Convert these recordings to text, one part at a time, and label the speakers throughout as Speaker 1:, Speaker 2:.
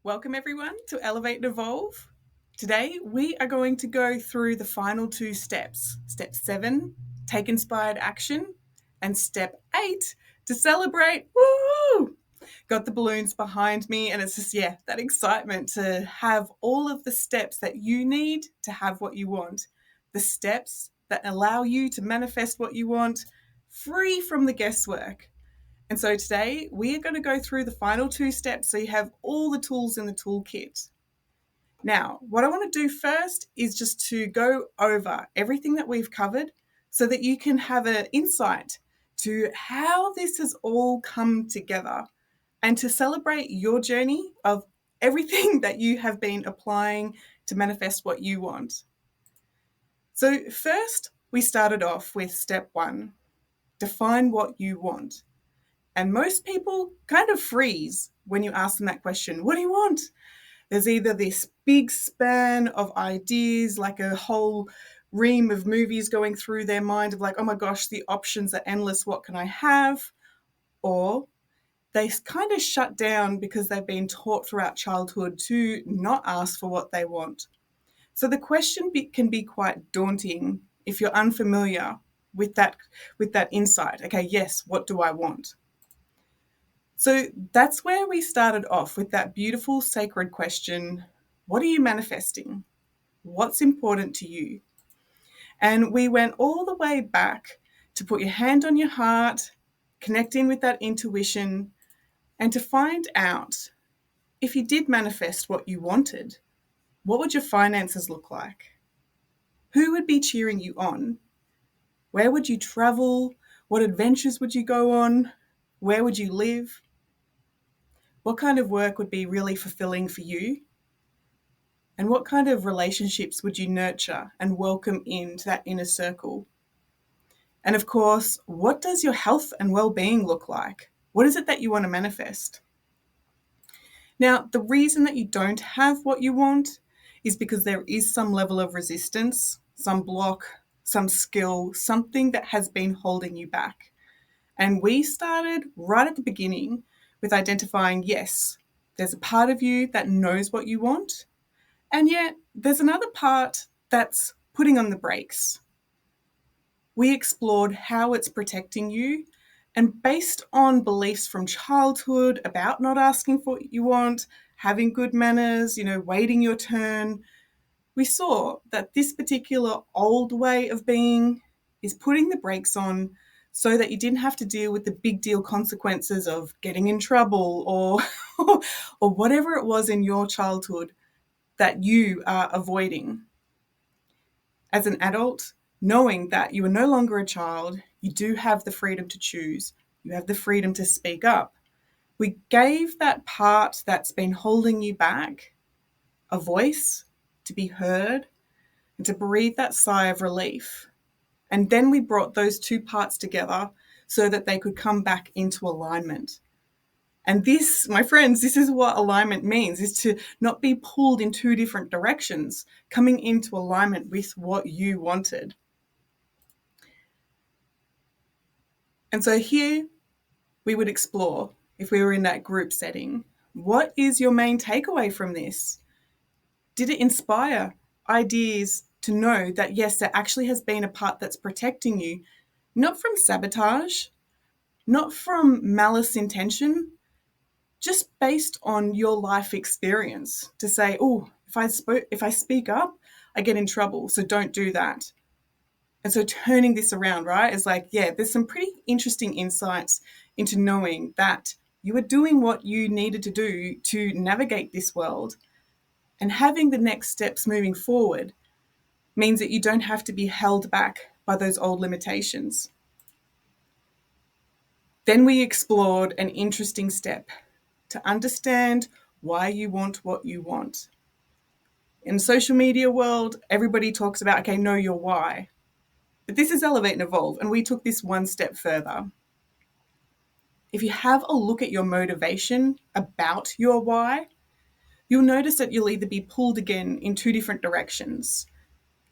Speaker 1: Welcome everyone to Elevate and Evolve. Today we are going to go through the final two steps. Step 7, take inspired action, and step 8, to celebrate. Woo! Got the balloons behind me and it's just that excitement to have all of the steps that you need to have what you want. The steps that allow you to manifest what you want, free from the guesswork. And so today we are going to go through the final two steps so you have all the tools in the toolkit. Now, what I want to do first is just to go over everything that we've covered so that you can have an insight to how this has all come together and to celebrate your journey of everything that you have been applying to manifest what you want. So first, we started off with step 1, define what you want. And most people kind of freeze when you ask them that question. What do you want? There's either this big span of ideas, like a whole ream of movies going through their mind of like, oh my gosh, the options are endless. What can I have? Or they kind of shut down because they've been taught throughout childhood to not ask for what they want. So the question can be quite daunting if you're unfamiliar with that insight. Okay, yes, what do I want? So that's where we started off with that beautiful sacred question, what are you manifesting? What's important to you? And we went all the way back to put your hand on your heart, connect in with that intuition, and to find out if you did manifest what you wanted, what would your finances look like? Who would be cheering you on? Where would you travel? What adventures would you go on? Where would you live? What kind of work would be really fulfilling for you? And what kind of relationships would you nurture and welcome into that inner circle? And of course, what does your health and well-being look like? What is it that you want to manifest? Now, the reason that you don't have what you want is because there is some level of resistance, some block, some skill, something that has been holding you back. And we started right at the beginning with identifying, yes, there's a part of you that knows what you want, and yet there's another part that's putting on the brakes. We explored how it's protecting you, and based on beliefs from childhood about not asking for what you want, having good manners, waiting your turn, we saw that this particular old way of being is putting the brakes on so that you didn't have to deal with the big deal consequences of getting in trouble or or whatever it was in your childhood that you are avoiding. As an adult, knowing that you are no longer a child, you do have the freedom to choose. You have the freedom to speak up. We gave that part that's been holding you back a voice to be heard and to breathe that sigh of relief. And then we brought those two parts together so that they could come back into alignment. And this, my friends, this is what alignment means, is to not be pulled in two different directions, coming into alignment with what you wanted. And so here we would explore, if we were in that group setting, what is your main takeaway from this? Did it inspire ideas to know that, yes, there actually has been a part that's protecting you, not from sabotage, not from malice intention, just based on your life experience to say, oh, if I speak up, I get in trouble, so don't do that. And so turning this around, right, is like, there's some pretty interesting insights into knowing that you were doing what you needed to do to navigate this world. And having the next steps moving forward means that you don't have to be held back by those old limitations. Then we explored an interesting step to understand why you want what you want. In the social media world, everybody talks about, okay, know your why. But this is Elevate and Evolve, and we took this one step further. If you have a look at your motivation about your why, you'll notice that you'll either be pulled again in two different directions.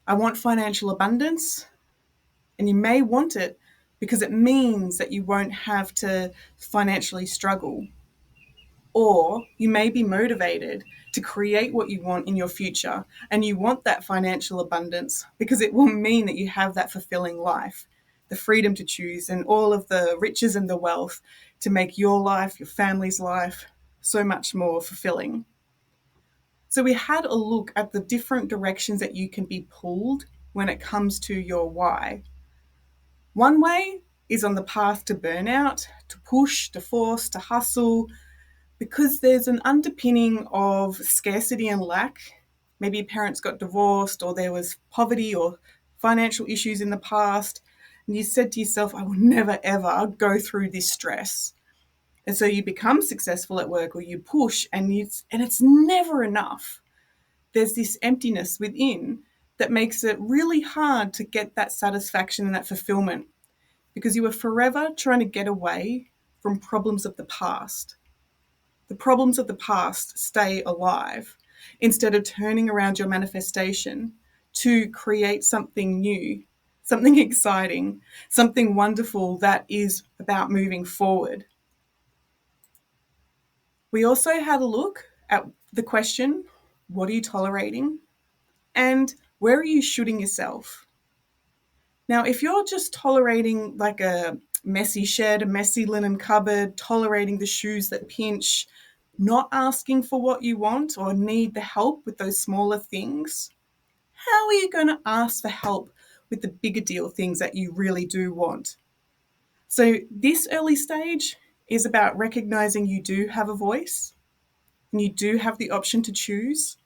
Speaker 1: I want financial abundance, and you may want it because it means that you won't have to financially struggle. Or you may be motivated to create what you want in your future, and you want that financial abundance because it will mean that you have that fulfilling life, the freedom to choose, and all of the riches and the wealth to make your life, your family's life, so much more fulfilling. So we had a look at the different directions that you can be pulled when it comes to your why. One way is on the path to burnout, to push, to force, to hustle, because there's an underpinning of scarcity and lack. Maybe your parents got divorced, or there was poverty or financial issues in the past, and you said to yourself, I will never ever go through this stress. And so you become successful at work, or you push, and it's never enough. There's this emptiness within that makes it really hard to get that satisfaction and that fulfillment, because you are forever trying to get away from problems of the past. The problems of the past stay alive instead of turning around your manifestation to create something new, something exciting, something wonderful that is about moving forward. We also had a look at the question, what are you tolerating? And where are you shooting yourself? Now, if you're just tolerating like a messy shed, a messy linen cupboard, tolerating the shoes that pinch, not asking for what you want or need the help with those smaller things, how are you going to ask for help with the bigger deal things that you really do want? So, this early stage is about recognizing you do have a voice and you do have the option to choose.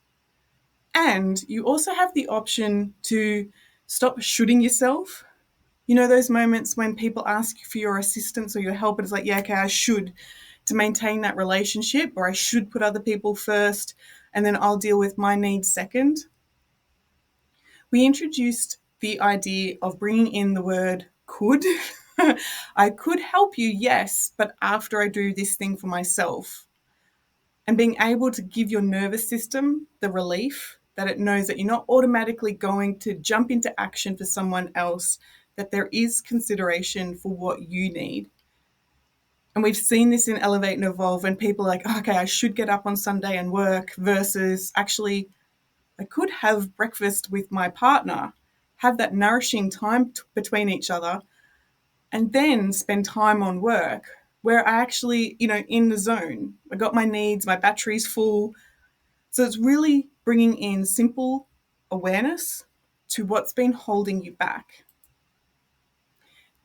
Speaker 1: And you also have the option to stop shooting yourself. You know, those moments when people ask for your assistance or your help, and it's like, yeah, okay, I should, to maintain that relationship, or I should put other people first, and then I'll deal with my needs second. We introduced the idea of bringing in the word could. I could help you, yes, but after I do this thing for myself. And being able to give your nervous system the relief that it knows that you're not automatically going to jump into action for someone else, that there is consideration for what you need. And we've seen this in Elevate and Evolve when people are like, oh, okay, I should get up on Sunday and work, versus actually, I could have breakfast with my partner, have that nourishing time between each other, and then spend time on work where I actually, in the zone. I got my needs, my battery's full. So it's really bringing in simple awareness to what's been holding you back.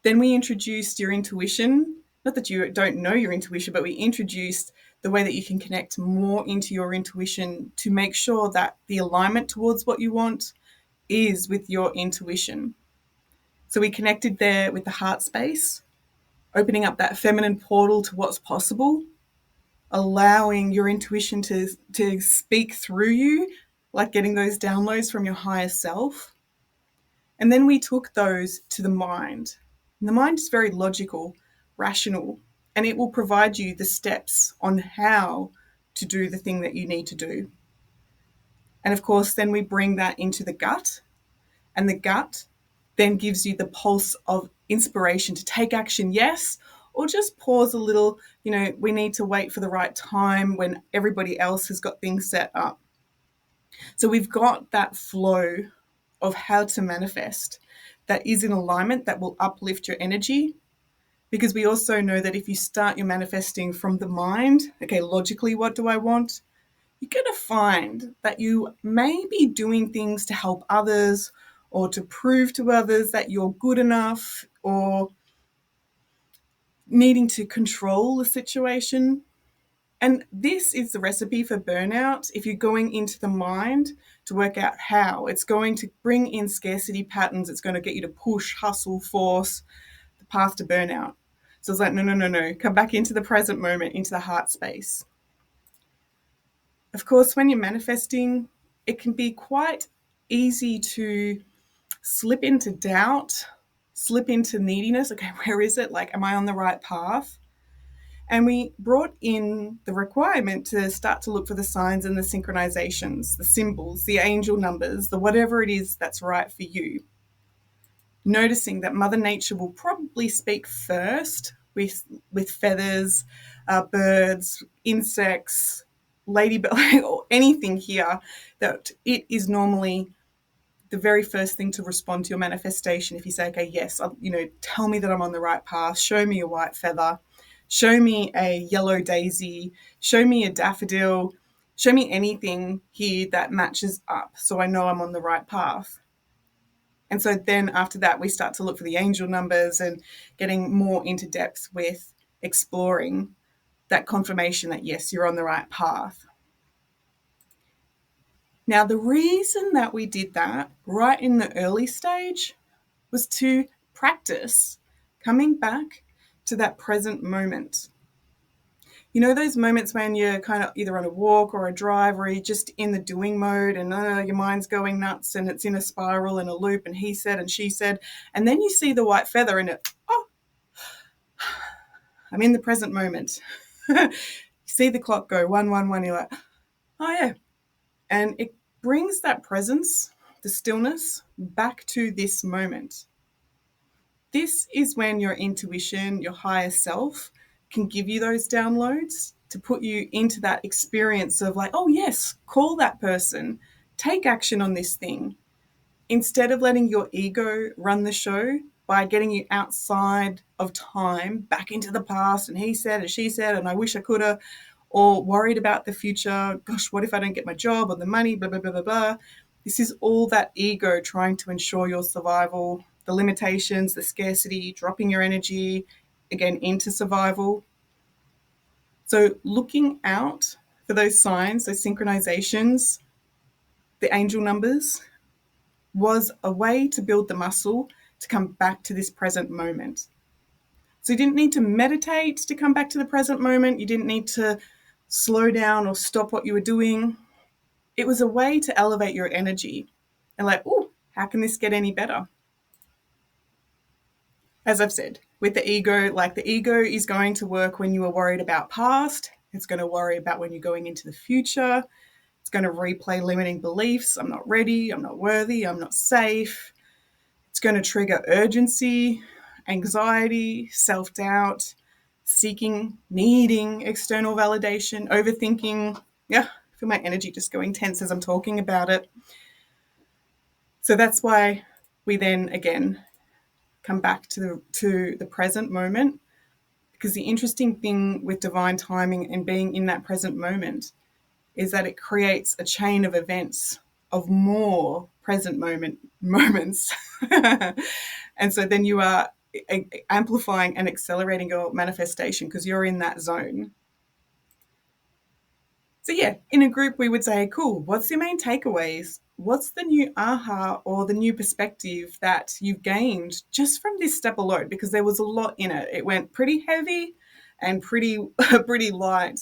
Speaker 1: Then we introduced your intuition. Not that you don't know your intuition, but we introduced the way that you can connect more into your intuition to make sure that the alignment towards what you want is with your intuition. So we connected there with the heart space, opening up that feminine portal to what's possible, allowing your intuition to speak through you, like getting those downloads from your higher self. And then we took those to the mind. And the mind is very logical, rational, and it will provide you the steps on how to do the thing that you need to do. And of course, then we bring that into the gut, and the gut then gives you the pulse of inspiration to take action, yes, or just pause a little. We need to wait for the right time when everybody else has got things set up. So we've got that flow of how to manifest that is in alignment, that will uplift your energy. Because we also know that if you start your manifesting from the mind, okay, logically, what do I want? You're going to find that you may be doing things to help others or to prove to others that you're good enough, or needing to control the situation. And this is the recipe for burnout. If you're going into the mind to work out how, it's going to bring in scarcity patterns. It's going to get you to push, hustle, force, the path to burnout. So it's like, no, no, no, no. Come back into the present moment, into the heart space. Of course, when you're manifesting, it can be quite easy to slip into doubt, slip into neediness. Okay, where is it? Like, am I on the right path? And we brought in the requirement to start to look for the signs and the synchronizations, the symbols, the angel numbers, the whatever it is that's right for you. Noticing that Mother Nature will probably speak first with feathers, birds, insects, ladybug, or anything here, that it is normally the very first thing to respond to your manifestation. If you say, okay, yes, tell me that I'm on the right path, show me a white feather, show me a yellow daisy, show me a daffodil, show me anything here that matches up so I know I'm on the right path. And so then after that, we start to look for the angel numbers and getting more into depth with exploring that confirmation that, yes, you're on the right path. Now, the reason that we did that right in the early stage was to practice coming back to that present moment. You know those moments when you're kind of either on a walk or a drive, or you're just in the doing mode and your mind's going nuts and it's in a spiral and a loop and he said and she said, and then you see the white feather and it, oh, I'm in the present moment. You see the clock go 111, you're like, oh yeah. And it brings that presence, the stillness, back to this moment. This is when your intuition, your higher self, can give you those downloads to put you into that experience of like, oh yes, call that person, take action on this thing. Instead of letting your ego run the show by getting you outside of time, back into the past, and he said and she said, and I wish I could have, or worried about the future, gosh, what if I don't get my job or the money, blah, blah, blah, blah, blah. This is all that ego trying to ensure your survival, the limitations, the scarcity, dropping your energy, again, into survival. So looking out for those signs, those synchronizations, the angel numbers, was a way to build the muscle to come back to this present moment. So you didn't need to meditate to come back to the present moment. You didn't need to slow down or stop what you were doing. It was a way to elevate your energy and like, oh, how can this get any better? As I've said, with the ego, like the ego is going to work when you are worried about past. It's going to worry about when you're going into the future. It's going to replay limiting beliefs. I'm not ready. I'm not worthy. I'm not safe. It's going to trigger urgency, anxiety, self-doubt, seeking, needing external validation, overthinking. Yeah, I feel my energy just going tense as I'm talking about it. So that's why we then, again, come back to the present moment, because the interesting thing with divine timing and being in that present moment is that it creates a chain of events of more present moments. And so then you are amplifying and accelerating your manifestation because you're in that zone. So yeah, in a group we would say, cool, what's your main takeaways? What's the new aha or the new perspective that you've gained just from this step alone? Because there was a lot in it. It went pretty heavy and pretty pretty light,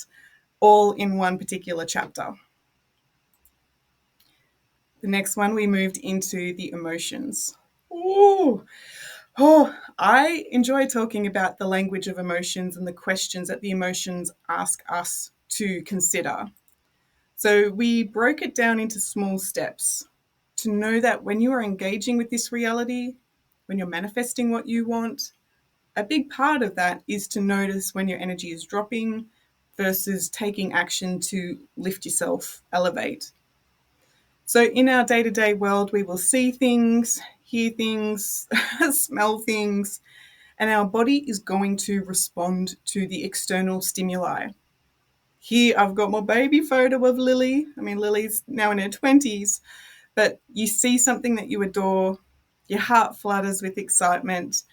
Speaker 1: all in one particular chapter. The next one, we moved into the emotions. Ooh. Oh, I enjoy talking about the language of emotions and the questions that the emotions ask us to consider. So we broke it down into small steps to know that when you are engaging with this reality, when you're manifesting what you want, a big part of that is to notice when your energy is dropping versus taking action to lift yourself, elevate. So in our day-to-day world, we will see things, hear things, smell things, and our body is going to respond to the external stimuli. Here I've got my baby photo of Lily. I mean, Lily's now in her 20s, but you see something that you adore, your heart flutters with excitement,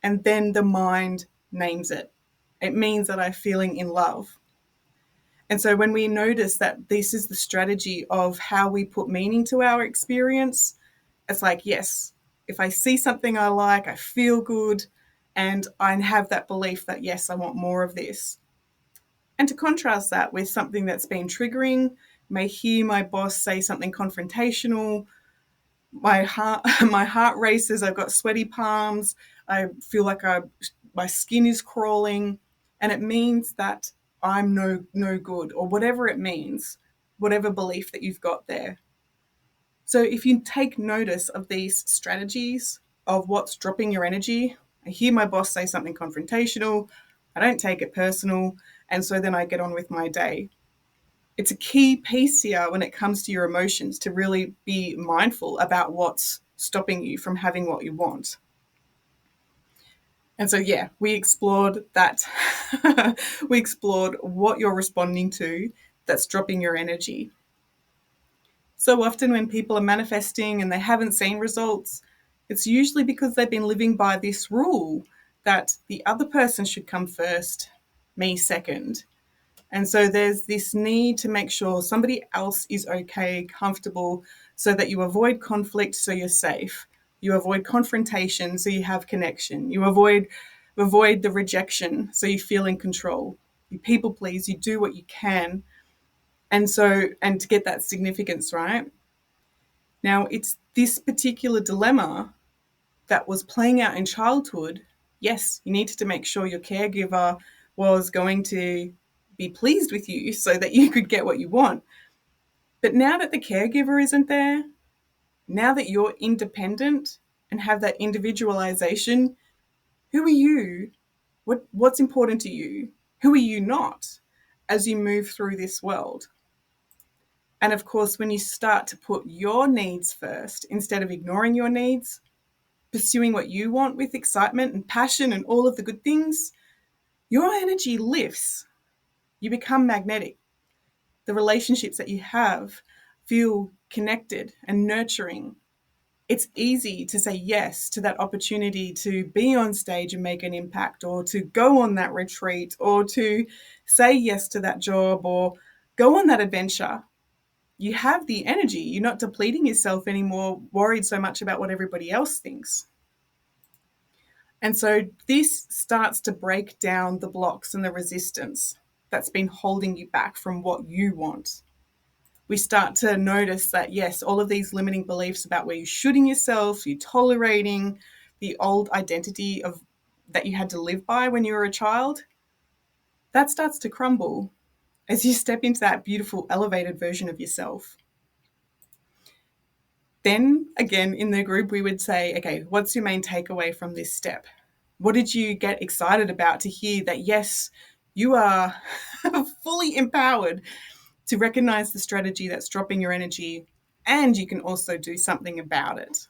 Speaker 1: and then the mind names it. It means that I'm feeling in love. And so when we notice that this is the strategy of how we put meaning to our experience, it's like, yes, if I see something I like, I feel good, and I have that belief that, yes, I want more of this. And to contrast that with something that's been triggering, I may hear my boss say something confrontational, my heart races, I've got sweaty palms, I feel like my skin is crawling, and it means that I'm no good, or whatever it means, whatever belief that you've got there. So if you take notice of these strategies of what's dropping your energy, I hear my boss say something confrontational, I don't take it personal, and so then I get on with my day. It's a key piece here when it comes to your emotions to really be mindful about what's stopping you from having what you want. And so, yeah, we explored that. We explored what you're responding to that's dropping your energy. So often when people are manifesting and they haven't seen results, it's usually because they've been living by this rule that the other person should come first, me second. And so there's this need to make sure somebody else is okay, comfortable, so that you avoid conflict, so you're safe. You avoid confrontation, so you have connection. You avoid the rejection, so you feel in control. You people please, you do what you can. And to get that significance, right? Now, it's this particular dilemma that was playing out in childhood. Yes, you needed to make sure your caregiver was going to be pleased with you so that you could get what you want. But now that the caregiver isn't there, now that you're independent and have that individualization, who are you? What's important to you? Who are you not as you move through this world? And of course, when you start to put your needs first instead of ignoring your needs, pursuing what you want with excitement and passion and all of the good things, your energy lifts. You become magnetic. The relationships that you have feel connected and nurturing. It's easy to say yes to that opportunity to be on stage and make an impact, or to go on that retreat, or to say yes to that job, or go on that adventure. You have the energy. You're not depleting yourself anymore, worried so much about what everybody else thinks. And so this starts to break down the blocks and the resistance that's been holding you back from what you want. We start to notice that, yes, all of these limiting beliefs about where you're shooting yourself, you're tolerating the old identity of that you had to live by when you were a child, that starts to crumble as you step into that beautiful elevated version of yourself. Then again, in the group, we would say, okay, what's your main takeaway from this step? What did you get excited about to hear that, yes, you are fully empowered to recognize the strategy that's dropping your energy, and you can also do something about it.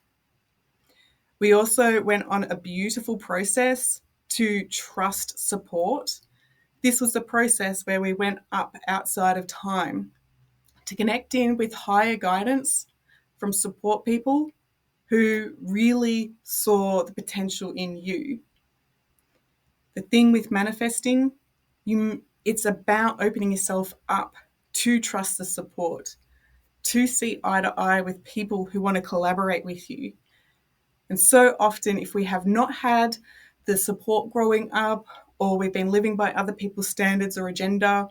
Speaker 1: We also went on a beautiful process to trust support. This was a process where we went up outside of time to connect in with higher guidance from support people who really saw the potential in you. The thing with manifesting, it's about opening yourself up to trust the support, to see eye to eye with people who want to collaborate with you. And so often, if we have not had the support growing up, or we've been living by other people's standards or agenda,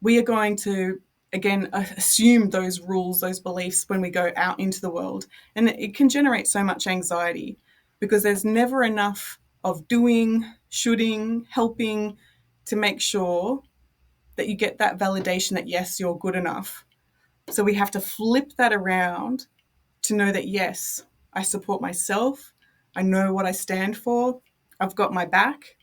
Speaker 1: we are going to, again, assume those rules, those beliefs when we go out into the world. And it can generate so much anxiety because there's never enough of doing, shooting, helping to make sure that you get that validation that, yes, you're good enough. So we have to flip that around to know that, yes, I support myself, I know what I stand for, I've got my back,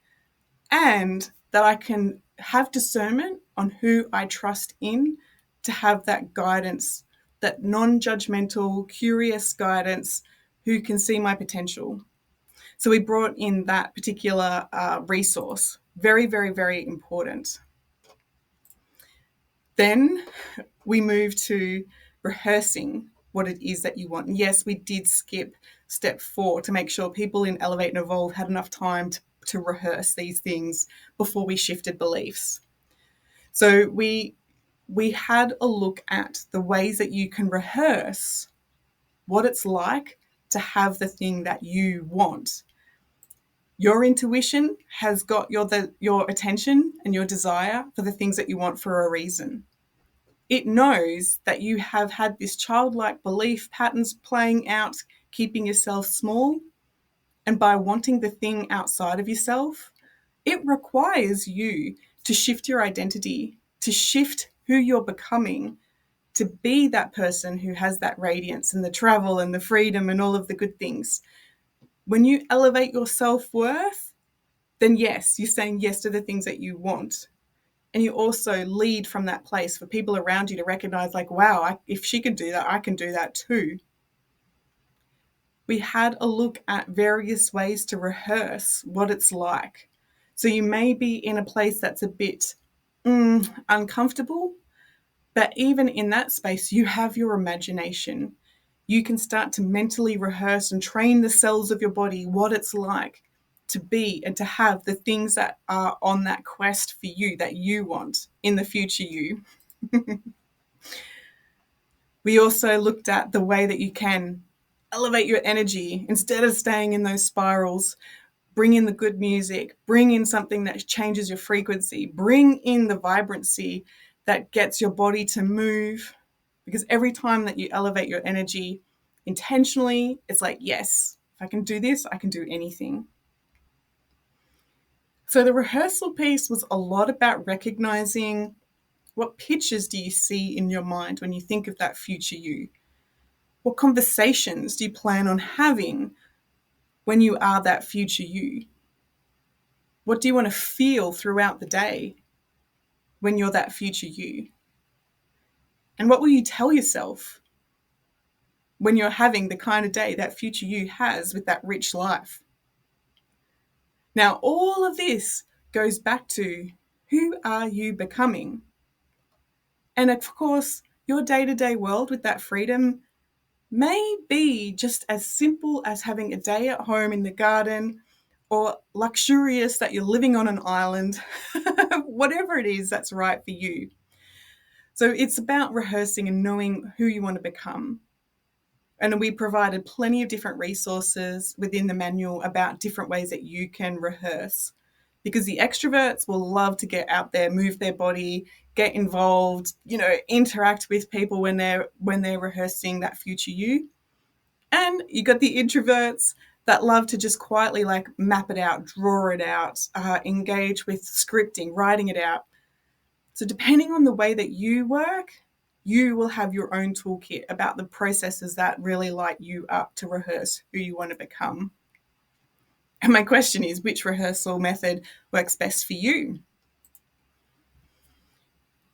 Speaker 1: and that I can have discernment on who I trust in to have that guidance, that non-judgmental, curious guidance who can see my potential. So we brought in that particular resource. Very, very, very important. Then we move to rehearsing what it is that you want. And yes, we did skip step 4 to make sure people in Elevate and Evolve had enough time to rehearse these things before we shifted beliefs. So we had a look at the ways that you can rehearse what it's like to have the thing that you want. Your intuition has got your attention and your desire for the things that you want for a reason. It knows that you have had this childlike belief patterns playing out, keeping yourself small. And by wanting the thing outside of yourself, it requires you to shift your identity, to shift who you're becoming, to be that person who has that radiance and the travel and the freedom and all of the good things. When you elevate your self-worth, then yes, you're saying yes to the things that you want. And you also lead from that place for people around you to recognize, like, wow, if she can do that, I can do that too. We had a look at various ways to rehearse what it's like. So you may be in a place that's a bit uncomfortable, but even in that space, you have your imagination. You can start to mentally rehearse and train the cells of your body what it's like to be and to have the things that are on that quest for you that you want in the future you. We also looked at the way that you can elevate your energy instead of staying in those spirals. Bring in the good music, bring in something that changes your frequency, bring in the vibrancy that gets your body to move. Because every time that you elevate your energy intentionally, it's like, yes, if I can do this, I can do anything. So the rehearsal piece was a lot about recognizing what pictures do you see in your mind when you think of that future you? What conversations do you plan on having when you are that future you? What do you want to feel throughout the day when you're that future you? And what will you tell yourself when you're having the kind of day that future you has with that rich life? Now, all of this goes back to, who are you becoming? And of course, your day-to-day world with that freedom may be just as simple as having a day at home in the garden, or luxurious that you're living on an island, whatever it is that's right for you. So it's about rehearsing and knowing who you want to become. And we provided plenty of different resources within the manual about different ways that you can rehearse. Because the extroverts will love to get out there, move their body, get involved, interact with people when they're rehearsing that future you. And you got the introverts that love to just quietly like map it out, draw it out, engage with scripting, writing it out. So depending on the way that you work, you will have your own toolkit about the processes that really light you up to rehearse who you want to become. And my question is, which rehearsal method works best for you?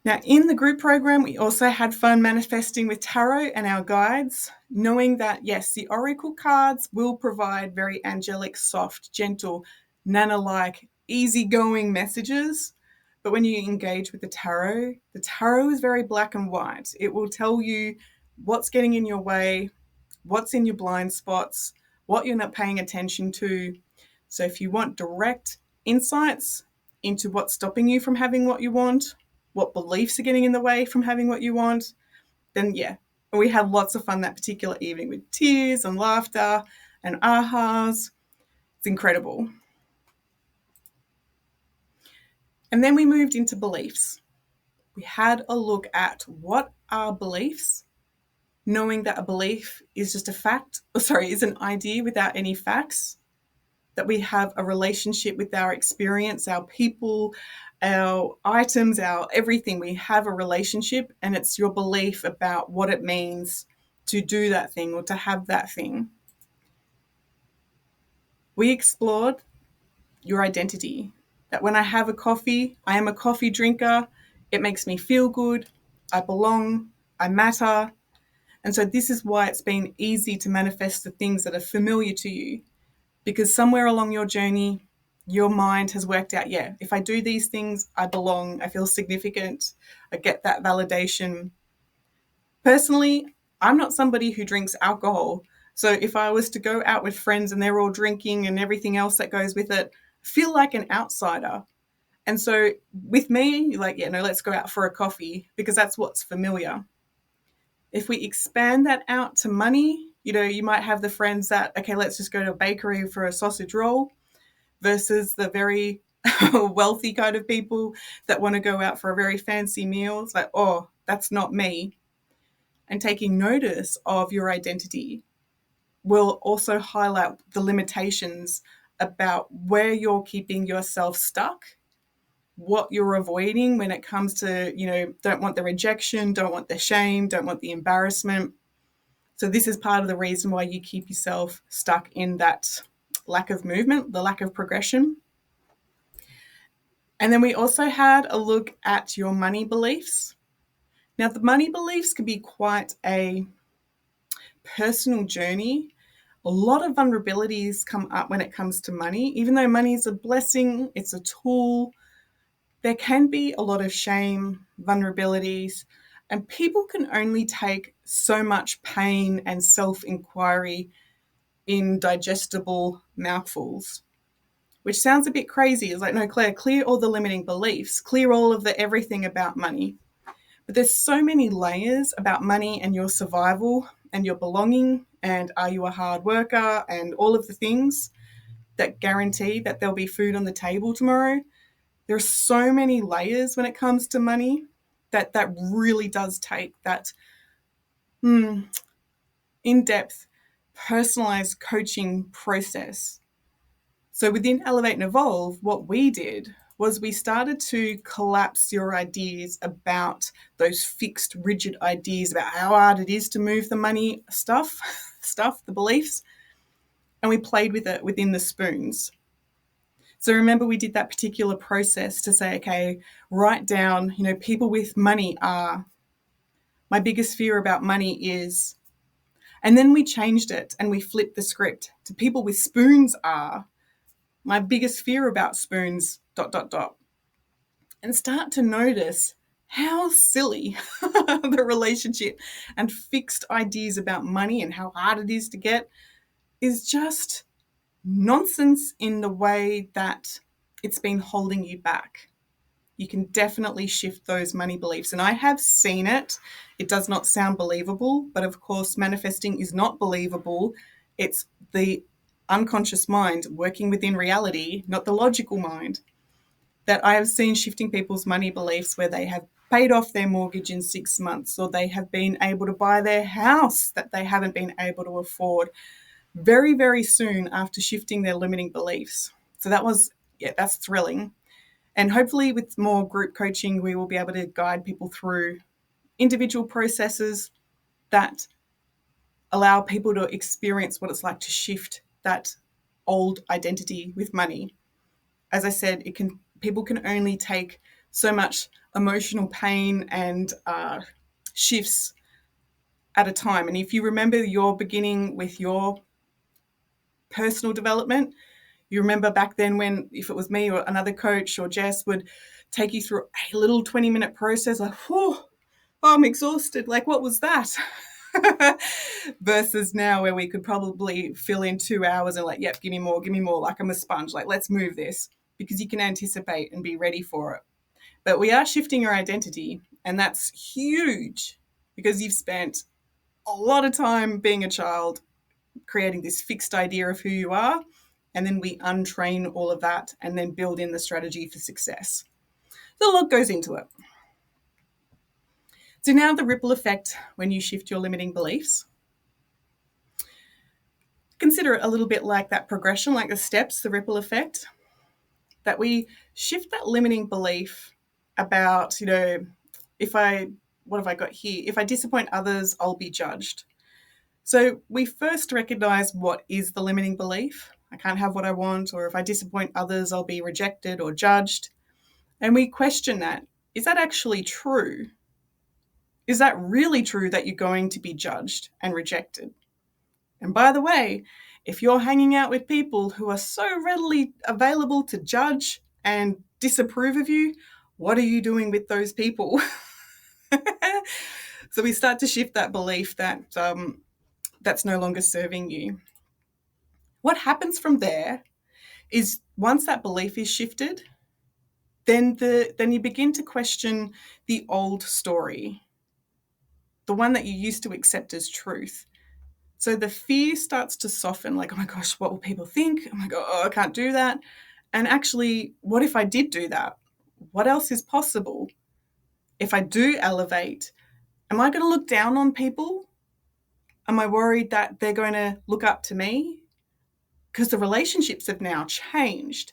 Speaker 1: Now, in the group program, we also had fun manifesting with tarot and our guides, knowing that, yes, the oracle cards will provide very angelic, soft, gentle, nana-like, easygoing messages. But when you engage with the tarot is very black and white. It will tell you what's getting in your way, what's in your blind spots, what you're not paying attention to. So if you want direct insights into what's stopping you from having what you want, what beliefs are getting in the way from having what you want, then yeah. We had lots of fun that particular evening with tears and laughter and ahas. It's incredible. And then we moved into beliefs. We had a look at what are beliefs, knowing that a belief is just is an idea without any facts, that we have a relationship with our experience, our people, our items, our everything. We have a relationship, and it's your belief about what it means to do that thing or to have that thing. We explored your identity, that when I have a coffee, I am a coffee drinker. It makes me feel good. I belong. I matter. And so this is why it's been easy to manifest the things that are familiar to you, because somewhere along your journey, your mind has worked out, yeah, if I do these things, I belong, I feel significant, I get that validation. Personally, I'm not somebody who drinks alcohol. So if I was to go out with friends and they're all drinking and everything else that goes with it, I feel like an outsider. And so with me, like, yeah, no, let's go out for a coffee because that's what's familiar. If we expand that out to money, you might have the friends that, okay, let's just go to a bakery for a sausage roll, versus the very wealthy kind of people that want to go out for a very fancy meal. It's like, oh, that's not me. And taking notice of your identity will also highlight the limitations about where you're keeping yourself stuck, what you're avoiding when it comes to, don't want the rejection, don't want the shame, don't want the embarrassment. So this is part of the reason why you keep yourself stuck in that lack of movement, the lack of progression. And then we also had a look at your money beliefs. Now, the money beliefs can be quite a personal journey. A lot of vulnerabilities come up when it comes to money. Even though money is a blessing, it's a tool, there can be a lot of shame, vulnerabilities, and people can only take so much pain and self inquiry in digestible mouthfuls, which sounds a bit crazy. It's like, no, Claire, clear all the limiting beliefs, clear all of the everything about money. But there's so many layers about money and your survival and your belonging and are you a hard worker and all of the things that guarantee that there'll be food on the table tomorrow. There are so many layers when it comes to money that really does take that in-depth, personalized coaching process. So within Elevate and Evolve, what we did was we started to collapse your ideas about those fixed, rigid ideas about how hard it is to move the money stuff, the beliefs, and we played with it within the spoons. So remember, we did that particular process to say, okay, write down, people with money are, my biggest fear about money is, and then we changed it and we flipped the script to people with spoons are, my biggest fear about spoons, ... And start to notice how silly the relationship and fixed ideas about money and how hard it is to get is just nonsense in the way that it's been holding you back. You can definitely shift those money beliefs. And I have seen it. It does not sound believable, but of course, manifesting is not believable. It's the unconscious mind working within reality, not the logical mind, that I have seen shifting people's money beliefs where they have paid off their mortgage in 6 months, or they have been able to buy their house that they haven't been able to afford very, very soon after shifting their limiting beliefs. So that's thrilling. And hopefully with more group coaching, we will be able to guide people through individual processes that allow people to experience what it's like to shift that old identity with money. As I said, people can only take so much emotional pain and shifts at a time. And if you remember your beginning with your personal development, you remember back then when, if it was me or another coach or Jess would take you through a little 20-minute process, like, oh, I'm exhausted. Like, what was that? Versus now where we could probably fill in 2 hours and like, yep, give me more, like I'm a sponge. Like, let's move this, because you can anticipate and be ready for it. But we are shifting your identity, and that's huge because you've spent a lot of time being a child creating this fixed idea of who you are, and then we untrain all of that and then build in the strategy for success. So a lot goes into it. So now the ripple effect when you shift your limiting beliefs. Consider it a little bit like that progression, like the steps, the ripple effect, that we shift that limiting belief about, what have I got here? If I disappoint others, I'll be judged. So we first recognize what is the limiting belief. I can't have what I want, or if I disappoint others, I'll be rejected or judged. And we question that. Is that actually true? Is that really true that you're going to be judged and rejected? And by the way, if you're hanging out with people who are so readily available to judge and disapprove of you, what are you doing with those people? So we start to shift that belief that that's no longer serving you. What happens from there is once that belief is shifted, then you begin to question the old story, the one that you used to accept as truth. So the fear starts to soften, like, oh my gosh, what will people think? Oh my God, I can't do that. And actually, what if I did do that? What else is possible? If I do elevate, am I going to look down on people? Am I worried that they're going to look up to me? Because the relationships have now changed.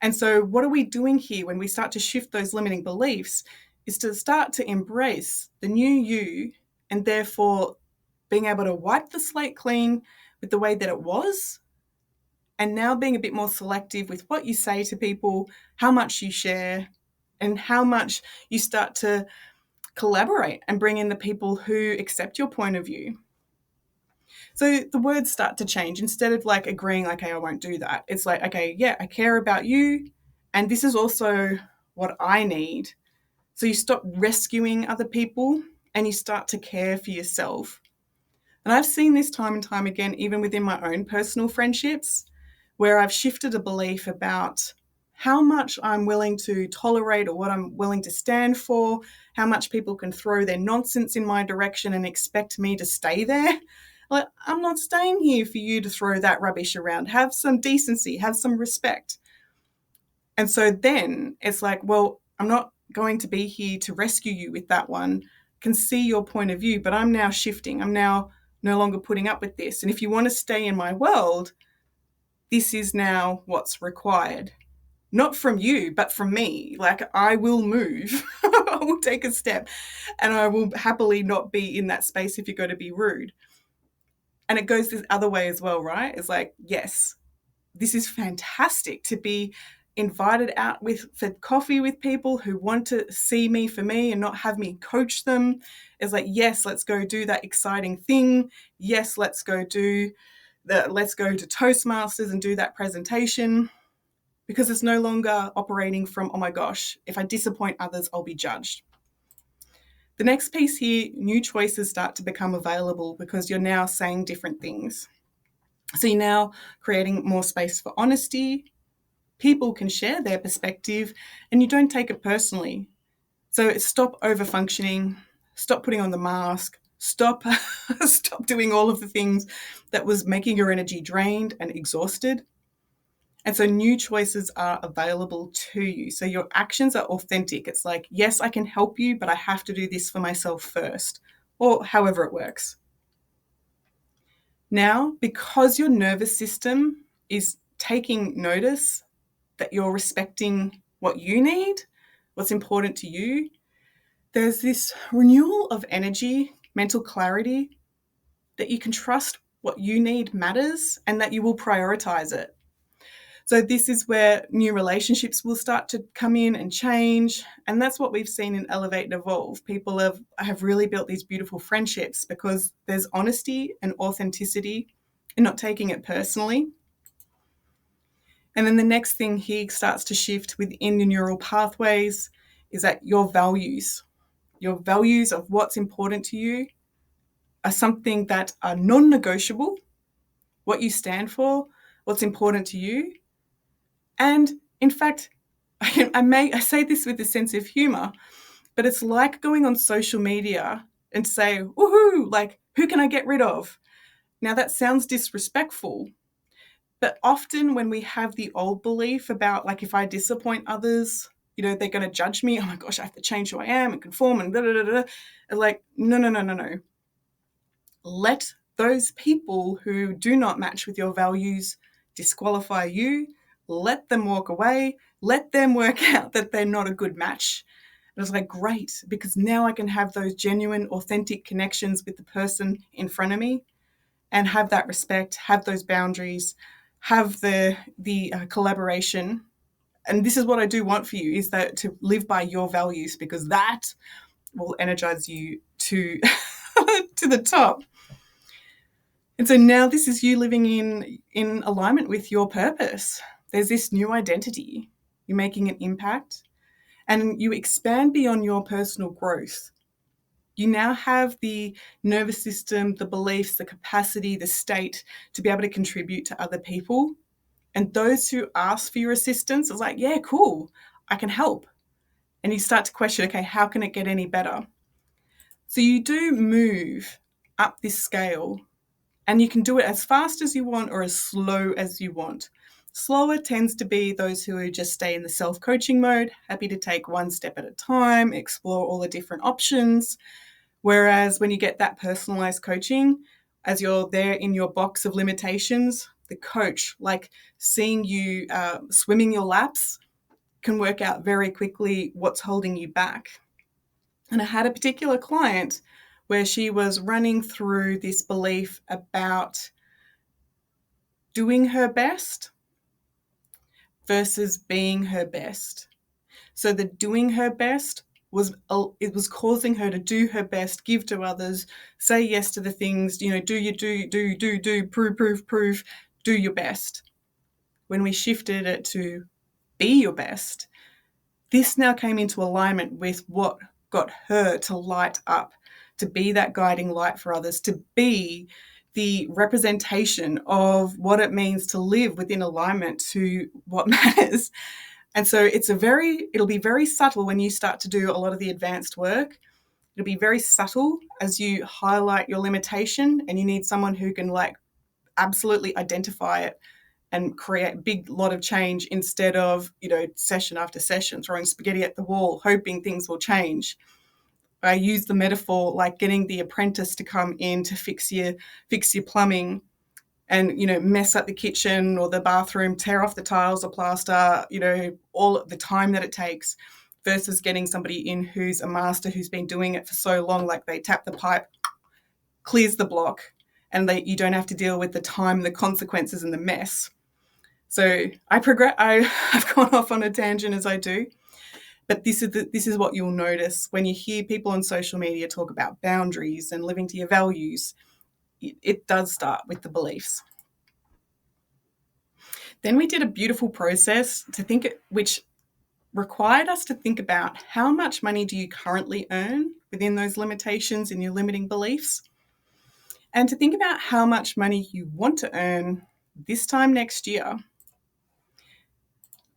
Speaker 1: And so what are we doing here when we start to shift those limiting beliefs is to start to embrace the new you, and therefore being able to wipe the slate clean with the way that it was, and now being a bit more selective with what you say to people, how much you share, and how much you start to collaborate and bring in the people who accept your point of view. So the words start to change. Instead of like agreeing, like, okay, I won't do that, it's like, okay, yeah, I care about you, and this is also what I need. So you stop rescuing other people and you start to care for yourself. And I've seen this time and time again, even within my own personal friendships, where I've shifted a belief about how much I'm willing to tolerate or what I'm willing to stand for, how much people can throw their nonsense in my direction and expect me to stay there. Like, I'm not staying here for you to throw that rubbish around. Have some decency, have some respect. And so then it's like, well, I'm not going to be here to rescue you with that one. Can see your point of view, but I'm now shifting. I'm now no longer putting up with this. And if you want to stay in my world, this is now what's required. Not from you, but from me. Like, I will move. I will take a step, and I will happily not be in that space if you're going to be rude. And it goes this other way as well, right? It's like, yes, this is fantastic to be invited out for coffee with people who want to see me for me and not have me coach them. It's like, yes, let's go do that exciting thing. Yes, let's go to Toastmasters and do that presentation, because it's no longer operating from, oh my gosh, if I disappoint others, I'll be judged. The next piece here, new choices start to become available because you're now saying different things. So you're now creating more space for honesty. People can share their perspective and you don't take it personally. So stop over-functioning, stop putting on the mask, stop doing all of the things that was making your energy drained and exhausted. And so new choices are available to you. So your actions are authentic. It's like, yes, I can help you, but I have to do this for myself first, or however it works. Now, because your nervous system is taking notice that you're respecting what you need, what's important to you, there's this renewal of energy, mental clarity, that you can trust what you need matters and that you will prioritize it. So this is where new relationships will start to come in and change. And that's what we've seen in Elevate and Evolve. People have really built these beautiful friendships because there's honesty and authenticity and not taking it personally. And then the next thing here starts to shift within the neural pathways is that your values of what's important to you are something that are non-negotiable, what you stand for, what's important to you. And in fact, I say this with a sense of humor, but it's like going on social media and say, woohoo, like, who can I get rid of? Now that sounds disrespectful, but often when we have the old belief about, like, if I disappoint others, they're going to judge me. Oh my gosh, I have to change who I am and conform and da da da da. Like, no. Let those people who do not match with your values disqualify you. Let them walk away. Let them work out that they're not a good match. And I was like, great, because now I can have those genuine, authentic connections with the person in front of me and have that respect, have those boundaries, have the collaboration. And this is what I do want for you, is that to live by your values, because that will energize you to to the top. And so now this is you living in alignment with your purpose. There's this new identity. You're making an impact and you expand beyond your personal growth. You now have the nervous system, the beliefs, the capacity, the state to be able to contribute to other people. And those who ask for your assistance is like, yeah, cool, I can help. And you start to question, okay, how can it get any better? So you do move up this scale, and you can do it as fast as you want or as slow as you want. Slower tends to be those who just stay in the self-coaching mode, happy to take one step at a time, explore all the different options. Whereas when you get that personalized coaching, as you're there in your box of limitations, the coach, like seeing you swimming your laps, can work out very quickly what's holding you back. And I had a particular client where she was running through this belief about doing her best versus being her best. So the doing her best it was causing her to do her best, give to others, say yes to the things, do you do, prove, do your best. When we shifted it to be your best, this now came into alignment with what got her to light up, to be that guiding light for others, to be the representation of what it means to live within alignment to what matters. And so it'll be very subtle when you start to do a lot of the advanced work. It'll be very subtle as you highlight your limitation, and you need someone who can absolutely identify it and create a big lot of change instead of, session after session, throwing spaghetti at the wall, hoping things will change. I use the metaphor like getting the apprentice to come in to fix your plumbing and, mess up the kitchen or the bathroom, tear off the tiles or plaster, all the time that it takes, versus getting somebody in who's a master, who's been doing it for so long, like they tap the pipe, clears the block, and you don't have to deal with the time, the consequences, and the mess. So I've gone off on a tangent as I do, but this is what you'll notice when you hear people on social media talk about boundaries and living to your values. It does start with the beliefs. Then we did a beautiful process which required us to think about how much money do you currently earn within those limitations and your limiting beliefs, and to think about how much money you want to earn this time next year.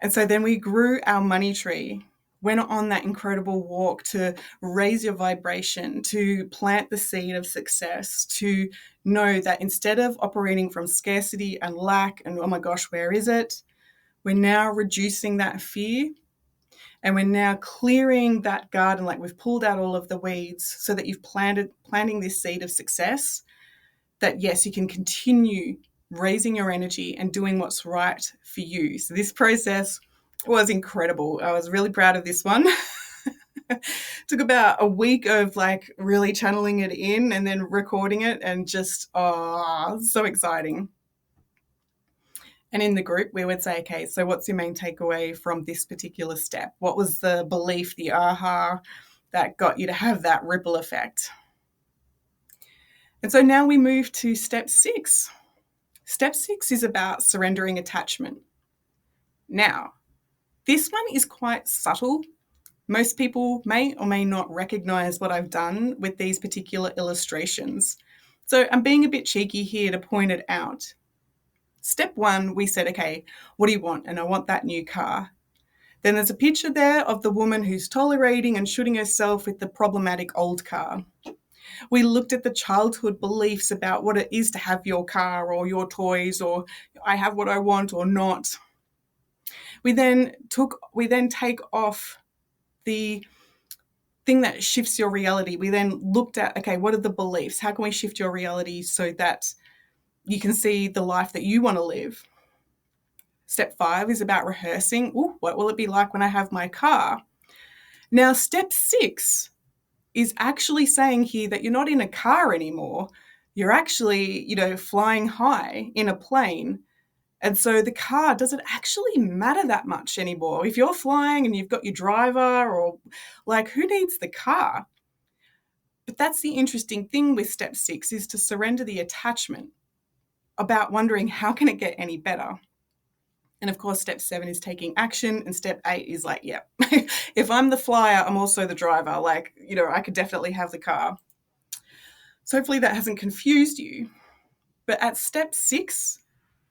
Speaker 1: And so then we grew our money tree, went on that incredible walk to raise your vibration, to plant the seed of success, to know that instead of operating from scarcity and lack and, oh my gosh, where is it? We're now reducing that fear, and we're now clearing that garden, like we've pulled out all of the weeds so that you've planting this seed of success, that yes, you can continue raising your energy and doing what's right for you. So this process was incredible. I was really proud of this one. Took about a week of really channeling it in and then recording it, and just, so exciting. And in the group, we would say, okay, so what's your main takeaway from this particular step? What was the belief, the aha, that got you to have that ripple effect? And so now we move to step 6. Step 6 is about surrendering attachment. Now, this one is quite subtle. Most people may or may not recognize what I've done with these particular illustrations. So I'm being a bit cheeky here to point it out. Step 1, we said, okay, what do you want? And I want that new car. Then there's a picture there of the woman who's tolerating and shooting herself with the problematic old car. We looked at the childhood beliefs about what it is to have your car or your toys, or I have what I want or not. We then take off the thing that shifts your reality. We then looked at, okay, what are the beliefs? How can we shift your reality so that you can see the life that you want to live? Step 5 is about rehearsing. What will it be like when I have my car? Now, step 6 is actually saying here that you're not in a car anymore. You're actually, flying high in a plane. And so the car doesn't actually matter that much anymore. If you're flying and you've got your driver, or who needs the car? But that's the interesting thing with step 6, is to surrender the attachment, about wondering how can it get any better? And of course, step 7 is taking action, and step 8 is if I'm the flyer, I'm also the driver. I could definitely have the car. So hopefully that hasn't confused you. But at step 6,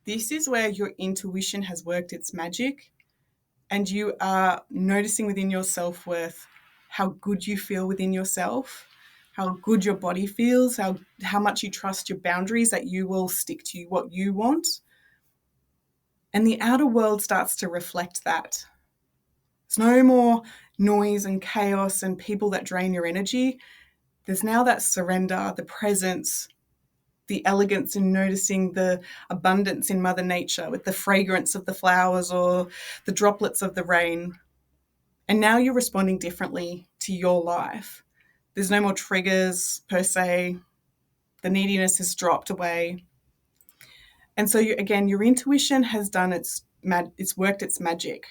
Speaker 1: this is where your intuition has worked its magic, and you are noticing within your self-worth how good you feel within yourself, how good your body feels, how much you trust your boundaries, that you will stick to what you want. And the outer world starts to reflect that. There's no more noise and chaos and people that drain your energy. There's now that surrender, the presence, the elegance in noticing the abundance in Mother Nature with the fragrance of the flowers or the droplets of the rain. And now you're responding differently to your life. There's no more triggers per se. The neediness has dropped away. And so, again, your intuition has done it's worked its magic,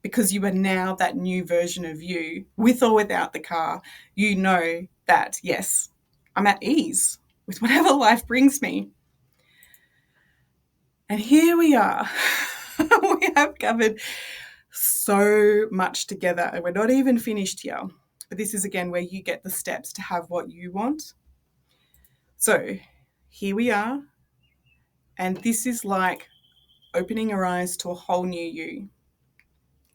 Speaker 1: because you are now that new version of you, with or without the car. You know that, yes, I'm at ease with whatever life brings me. And here we are. We have covered so much together, and we're not even finished here. But this is, again, where you get the steps to have what you want. So here we are. And this is like opening your eyes to a whole new you.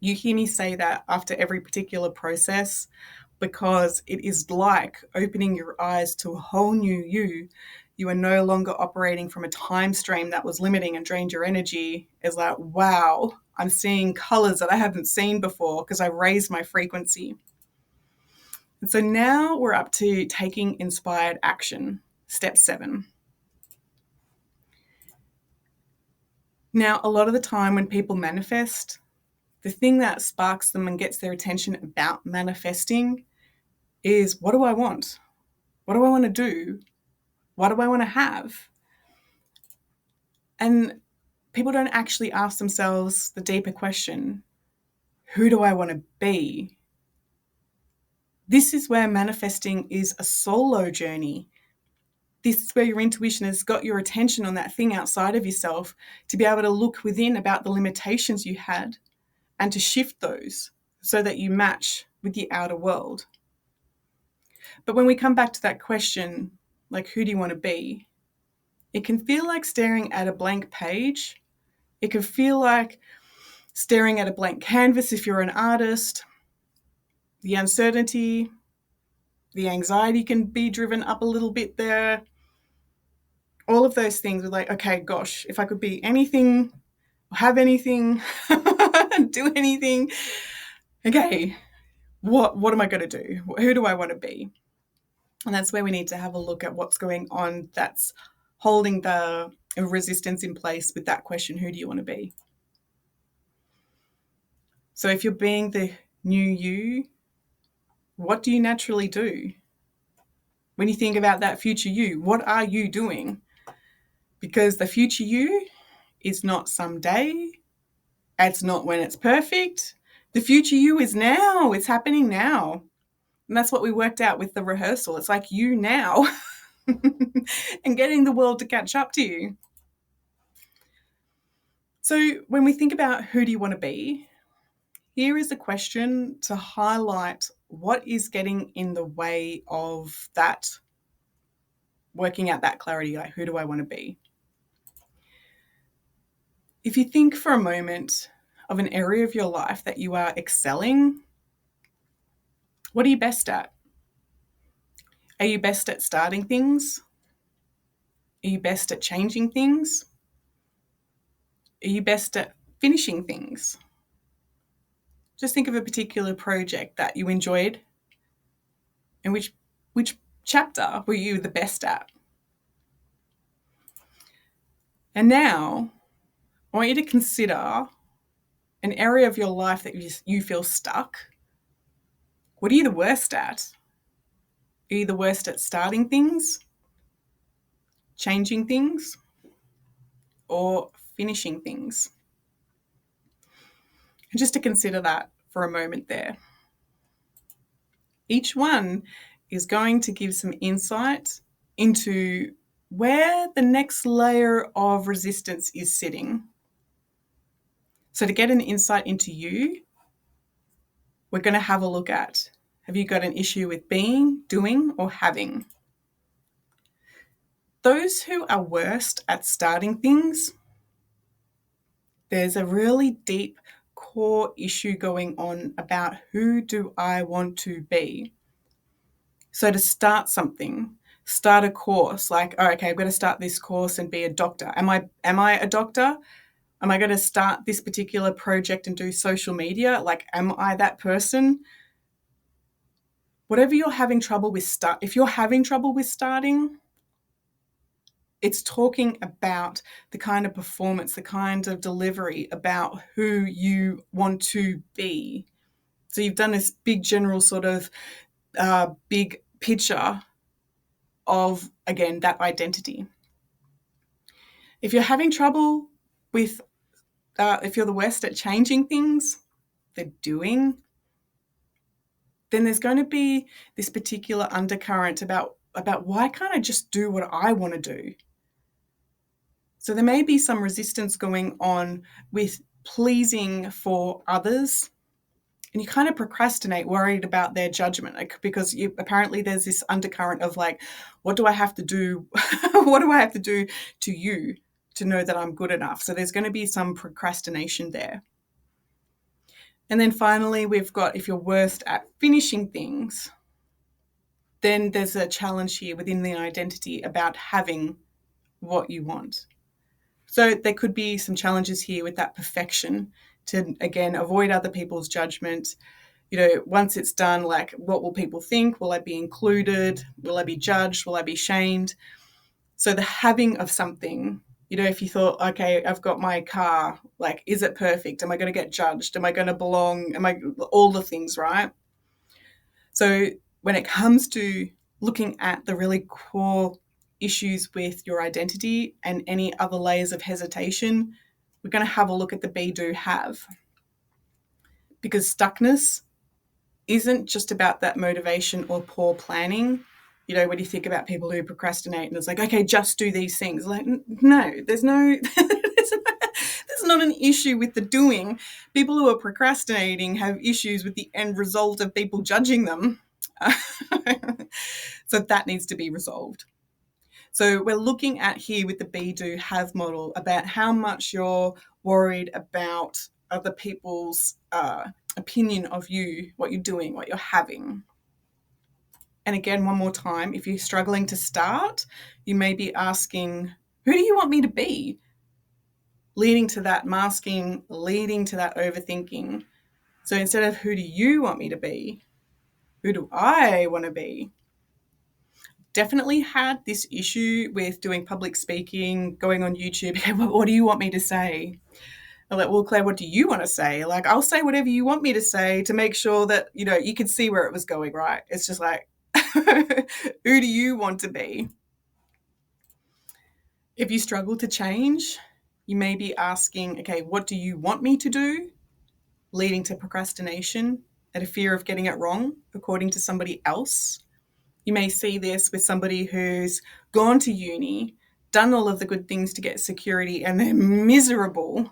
Speaker 1: You hear me say that after every particular process, because it is like opening your eyes to a whole new you. You are no longer operating from a time stream that was limiting and drained your energy. It's like, wow, I'm seeing colors that I haven't seen before because I raised my frequency. And so now we're up to taking inspired action, step 7. Now, a lot of the time when people manifest, the thing that sparks them and gets their attention about manifesting is, what do I want? What do I want to do? What do I want to have? And people don't actually ask themselves the deeper question, who do I want to be? This is where manifesting is a solo journey. This is where your intuition has got your attention on that thing outside of yourself, to be able to look within about the limitations you had and to shift those so that you match with the outer world. But when we come back to that question, like, who do you want to be? It can feel like staring at a blank page. It can feel like staring at a blank canvas if you're an artist. The uncertainty, the anxiety can be driven up a little bit there. All of those things are like, okay, gosh, if I could be anything, have anything, do anything, okay, what am I going to do? Who do I want to be? And that's where we need to have a look at what's going on that's holding the resistance in place with that question, who do you want to be? So if you're being the new you, what do you naturally do? When you think about that future you, what are you doing? Because the future you is not someday. It's not when it's perfect. The future you is now. It's happening now. And that's what we worked out with the rehearsal. It's like you now and getting the world to catch up to you. So when we think about who do you want to be, here is a question to highlight what is getting in the way of that, working out that clarity, like, who do I want to be? If you think for a moment of an area of your life that you are excelling, what are you best at? Are you best at starting things? Are you best at changing things? Are you best at finishing things? Just think of a particular project that you enjoyed, and which chapter were you the best at? And now I want you to consider an area of your life that you feel stuck. What are you the worst at? Are you the worst at starting things, changing things, or finishing things? And just to consider that for a moment there. Each one is going to give some insight into where the next layer of resistance is sitting. So to get an insight into you, we're going to have a look at, have you got an issue with being, doing, or having? Those who are worst at starting things, there's a really deep core issue going on about who do I want to be. So to start something, start a course, like, oh, okay, I've got to start this course and be a doctor. Am I a doctor? Am I going to start this particular project and do social media? Like, am I that person? Whatever you're having trouble with, if you're having trouble with starting, it's talking about the kind of performance, the kind of delivery about who you want to be. So you've done this big general sort of big picture of, again, that identity. If you're having trouble with, if you're the worst at changing things, the doing, then there's going to be this particular undercurrent about why can't I just do what I want to do? So there may be some resistance going on with pleasing for others, and you kind of procrastinate, worried about their judgment, because apparently there's this undercurrent of like, what do I have to do? What do I have to do to you to know that I'm good enough? So there's going to be some procrastination there. And then finally, we've got, if you're worst at finishing things, then there's a challenge here within the identity about having what you want. So there could be some challenges here with that perfection to, again, avoid other people's judgment. Once it's done, like, what will people think? Will I be included? Will I be judged? Will I be shamed? So the having of something, if you thought, okay, I've got my car, like, is it perfect? Am I going to get judged? Am I going to belong? All the things, right? So when it comes to looking at the really core issues with your identity and any other layers of hesitation, we're going to have a look at the be, do, have. Because stuckness isn't just about that motivation or poor planning. When you think about people who procrastinate and it's like, okay, just do these things. Like, no, there's not an issue with the doing. People who are procrastinating have issues with the end result of people judging them. So that needs to be resolved. So we're looking at here with the be, do, have model about how much you're worried about other people's opinion of you, what you're doing, what you're having. And again, one more time, if you're struggling to start, you may be asking, who do you want me to be? Leading to that masking, leading to that overthinking. So instead of who do you want me to be, who do I want to be? Definitely had this issue with doing public speaking, going on YouTube. Okay, what do you want me to say? I'm like, well, Claire, what do you want to say? Like, I'll say whatever you want me to say to make sure that, you could see where it was going, right? It's just like, who do you want to be? If you struggle to change, you may be asking, okay, what do you want me to do? Leading to procrastination and a fear of getting it wrong, according to somebody else. You may see this with somebody who's gone to uni, done all of the good things to get security, and they're miserable.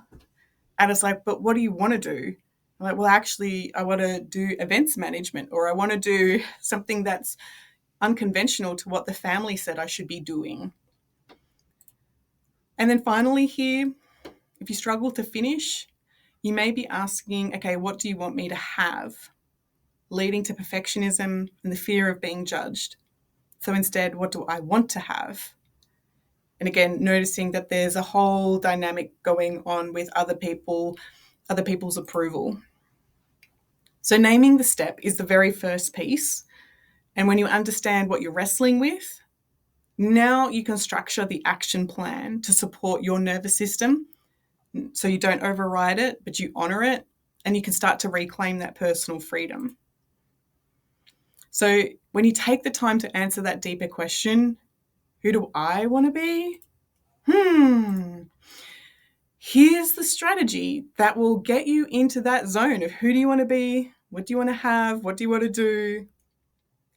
Speaker 1: And it's like, but what do you want to do? I'm like, well, actually, I want to do events management, or I want to do something that's unconventional to what the family said I should be doing. And then finally here, if you struggle to finish, you may be asking, okay, what do you want me to have? Leading to perfectionism and the fear of being judged. So instead, what do I want to have? And again, noticing that there's a whole dynamic going on with other people's approval. So naming the step is the very first piece. And when you understand what you're wrestling with, now you can structure the action plan to support your nervous system so you don't override it, but you honor it, and you can start to reclaim that personal freedom. So when you take the time to answer that deeper question, who do I want to be? Here's the strategy that will get you into that zone of who do you want to be? What do you want to have? What do you want to do?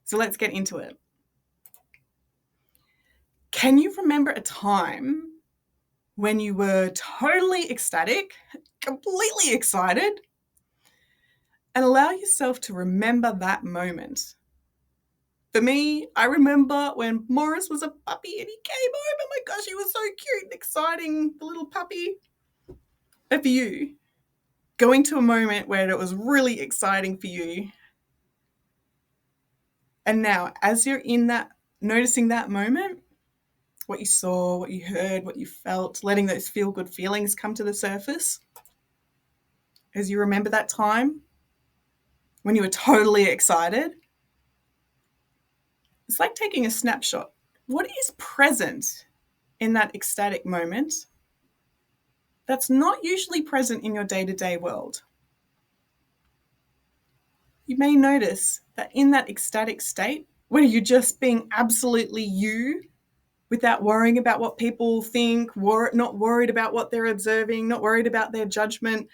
Speaker 1: So let's get into it. Can you remember a time when you were totally ecstatic, completely excited, and allow yourself to remember that moment? For me, I remember when Morris was a puppy and he came home. Oh my gosh, he was so cute and exciting, the little puppy. But for you, going to a moment where it was really exciting for you. And now, as you're in that, noticing that moment, what you saw, what you heard, what you felt, letting those feel-good feelings come to the surface, as you remember that time when you were totally excited, it's like taking a snapshot. What is present in that ecstatic moment that's not usually present in your day-to-day world? You may notice that in that ecstatic state, where you're just being absolutely you, without worrying about what people think, not worried about what they're observing, not worried about their judgment.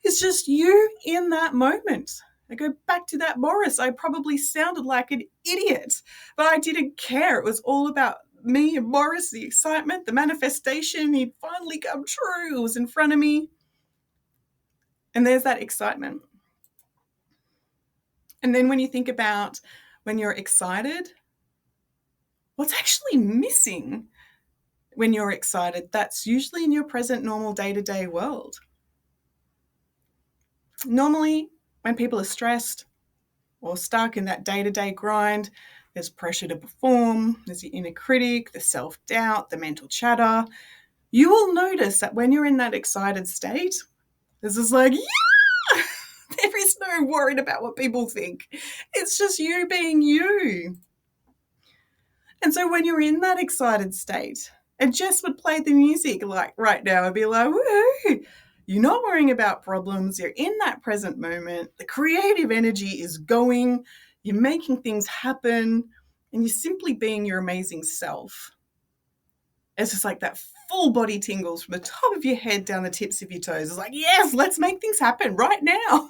Speaker 1: It's just you in that moment. I go back to that Morris. I probably sounded like an idiot, but I didn't care. It was all about me and Morris, the excitement, the manifestation. He'd finally come true. It was in front of me. And there's that excitement. And then when you think about when you're excited, what's actually missing when you're excited? That's usually in your present, normal, day-to-day world. Normally, when people are stressed or stuck in that day-to-day grind, there's pressure to perform, there's the inner critic, the self-doubt, the mental chatter. You will notice that when you're in that excited state, there's this like, yeah! There is no worried about what people think. It's just you being you. And so when you're in that excited state, and Jess would play the music like right now, I'd be like, woohoo! You're not worrying about problems. You're in that present moment. The creative energy is going. You're making things happen. And you're simply being your amazing self. It's just like that full body tingles from the top of your head down the tips of your toes. It's like, yes, let's make things happen right now.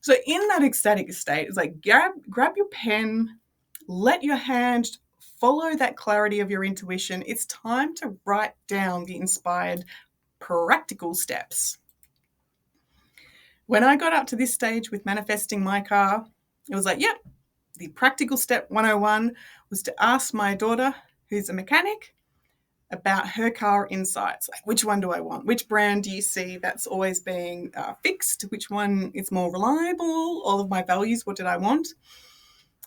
Speaker 1: So in that ecstatic state, it's like grab your pen, let your hand follow that clarity of your intuition. It's time to write down the inspired practical steps. When I got up to this stage with manifesting my car, it was like, yep, the practical step 101 was to ask my daughter, who's a mechanic, about her car insights. Like, which one do I want? Which brand do you see that's always being fixed? Which one is more reliable? All of my values, what did I want?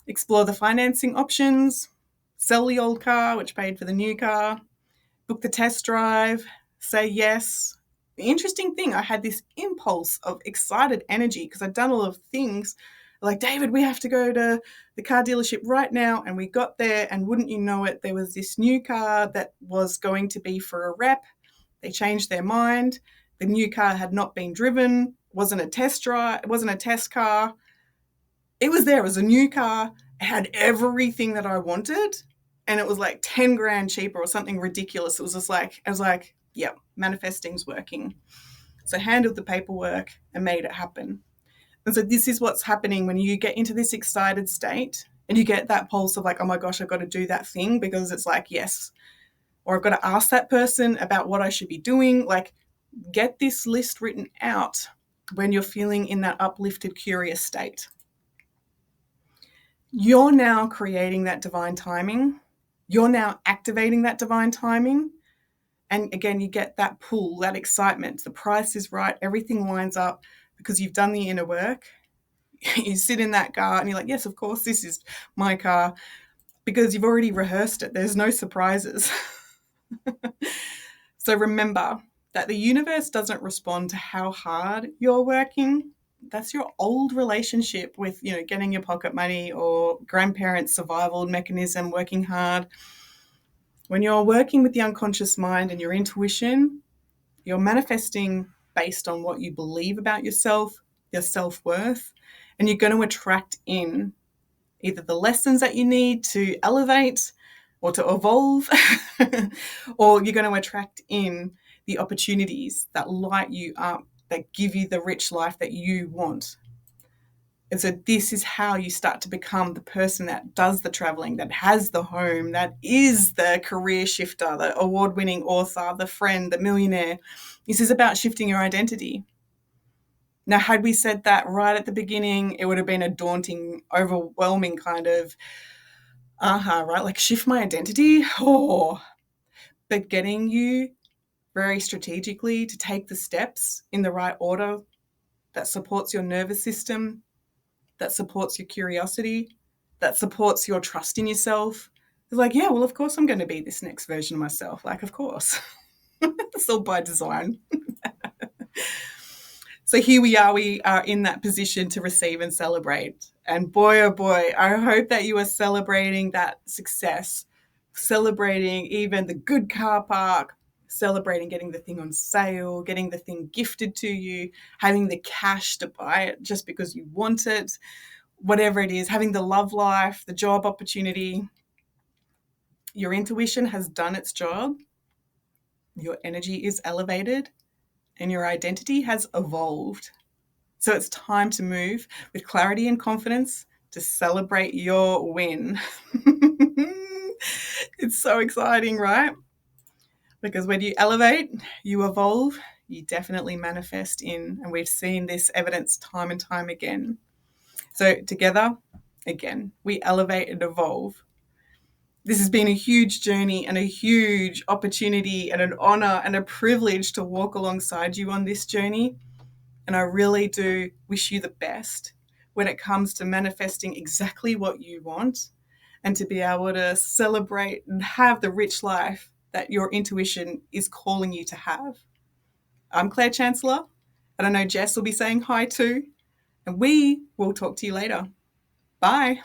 Speaker 1: Explore the financing options, sell the old car, which paid for the new car, book the test drive, say yes. The interesting thing, I had this impulse of excited energy because I'd done a lot of things like, David, we have to go to the car dealership right now. And we got there, and wouldn't you know it, there was this new car that was going to be for a rep. They changed their mind. The new car had not been driven, wasn't a test drive, it wasn't a test car. It was there, it was a new car. It had everything that I wanted. And it was like 10 grand cheaper or something ridiculous. It was just like, I was like, yep, manifesting's working. So I handled the paperwork and made it happen. And so this is what's happening when you get into this excited state and you get that pulse of like, oh my gosh, I've got to do that thing, because it's like, yes, or I've got to ask that person about what I should be doing. Like, get this list written out when you're feeling in that uplifted, curious state. You're now creating that divine timing. You're now activating that divine timing. And again, you get that pull, that excitement. The price is right. Everything lines up because you've done the inner work. You sit in that car and you're like, yes, of course, this is my car, because you've already rehearsed it. There's no surprises. So remember that the universe doesn't respond to how hard you're working. That's your old relationship with, getting your pocket money or grandparents' survival mechanism, working hard. When you're working with the unconscious mind and your intuition, you're manifesting based on what you believe about yourself, your self-worth, and you're going to attract in either the lessons that you need to elevate or to evolve, or you're going to attract in the opportunities that light you up, that give you the rich life that you want. And so this is how you start to become the person that does the traveling, that has the home, that is the career shifter, the award-winning author, the friend, the millionaire. This is about shifting your identity. Now, had we said that right at the beginning, it would have been a daunting, overwhelming kind of, right? Like, shift my identity? Oh. But getting you very strategically to take the steps in the right order that supports your nervous system, that supports your curiosity, that supports your trust in yourself. It's like, yeah, well, of course I'm going to be this next version of myself. Like, of course. It's all by design. So here we are in that position to receive and celebrate. And boy, oh boy, I hope that you are celebrating that success, celebrating even the good car park, celebrating getting the thing on sale, getting the thing gifted to you, having the cash to buy it just because you want it, whatever it is, having the love life, the job opportunity. Your intuition has done its job, your energy is elevated, and your identity has evolved. So it's time to move with clarity and confidence to celebrate your win. It's so exciting, right? Because when you elevate, you evolve, you definitely manifest in, and we've seen this evidence time and time again. So together, again, we elevate and evolve. This has been a huge journey and a huge opportunity and an honor and a privilege to walk alongside you on this journey. And I really do wish you the best when it comes to manifesting exactly what you want and to be able to celebrate and have the rich life that your intuition is calling you to have. I'm Claire Chancellor, and I know Jess will be saying hi too. And we will talk to you later. Bye.